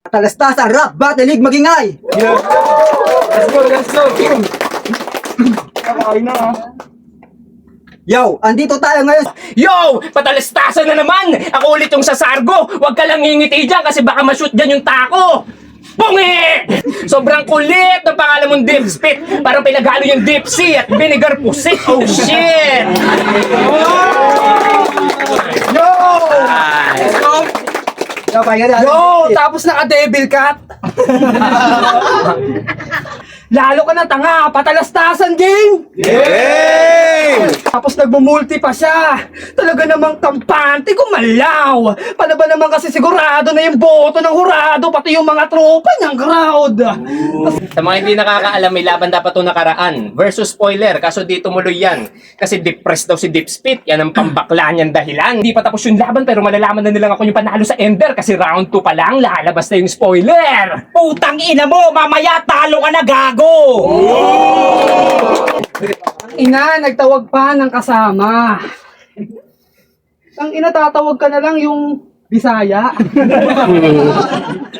Talastasan Rap Battle League magingay! Yeah. Let's go. Kakain na ha. Yo, andito tayo ngayon. Yo! Patalastasan na naman! Ako ulit yung sasargo! Huwag ka lang ngingiti dyan kasi baka ma-shoot dyan yung tako! Pungi! Sobrang kulit ng pangalan mong dip spit! Parang pinaghalo yung dipsy at vinegar pusit! Oh shit! Yo! Yo, pahinga na. Yo! Tapos naka-devil cut! Lalo ka na tanga! Patalastasan game! Hey! Tapos nagmumulti pa siya! Talaga namang kampante gumalaw! Paano ba naman kasi sigurado na yung boto ng hurado pati yung mga tropa niyang crowd! Sa mga hindi nakakaalam, may laban dapat ito nakaraan versus spoiler. Kaso di tumuloy yan. Kasi depressed daw si Dipspit. Yan ang pambakla niyan dahilan. Hindi pa tapos yung laban pero malalaman na nilang ako yung panalo sa Ender. Kasi round 2 pa lang, lalabas na yung spoiler. Putang ina mo! Mamaya talo ka na gago! Ina, nagtawag pa ng kasama. Ang ina, tatawag ka na lang yung Bisaya.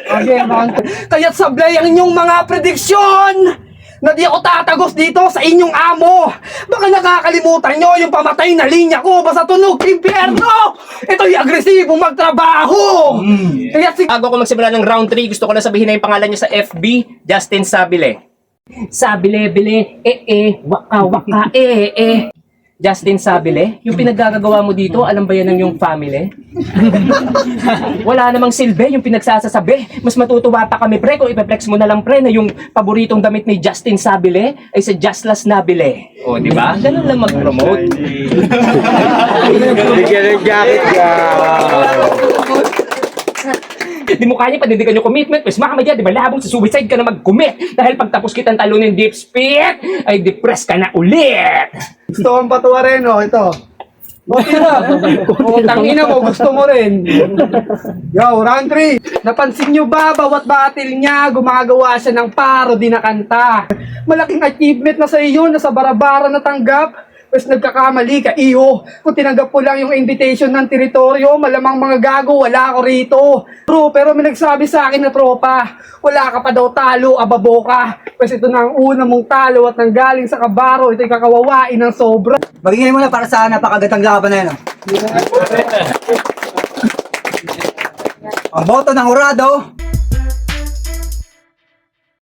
Okay, man. Kaya't sablay ang inyong mga prediksyon na di ako tatagos dito sa inyong amo. Baka nakakalimutan nyo yung pamatay na linya ko basta tunog impyerno. Ito'y agresibo magtrabaho. Kaya Bago ko magsimula ng round 3, gusto ko na sabihin na yung pangalan niya sa FB, Justin Sabile. Sabile, bile, waka, waka, Justin Sabile, yung pinaggagawa mo dito, alam ba yan ng yung family? Wala namang silbi yung pinagsasasabi. Mas matutuwa pa kami, pre, kung ipeplex mo na lang, pre, na yung paboritong damit ni Justin Sabile ay sa Justlas Nabile. O, di ba? Ganun lang mag-promote. Bigyan ng jacket ka. Di mo kaya panindigan yung commitment, pues makamaya, di ba labong sa suicide ka na mag-commit dahil pagtapos kitang talunin deep spit, ay depressed ka na ulit. gusto kong patuwarin, oh, ito. Okay na. Utang ina mo, gusto mo rin. Yo, round 3. Napansin nyo ba, bawat battle niya, gumagawa siya ng parody na kanta. Malaking achievement na sa iyo, na sa barabara natanggap. Pues nagkakamali ka, iyo. Kung tinanggap ko lang yung invitation ng teritoryo, malamang mga gago, wala ako rito. Bro, pero may nagsabi sa akin na tropa, wala ka pa daw talo, ababo ka. Pues ito na ang una mong talo at nanggaling sa kabaro, ito'y kakawawain ng sobra. Magingay muna para sa napakagatang laban na yan. Oh. Ang boto ng hurado,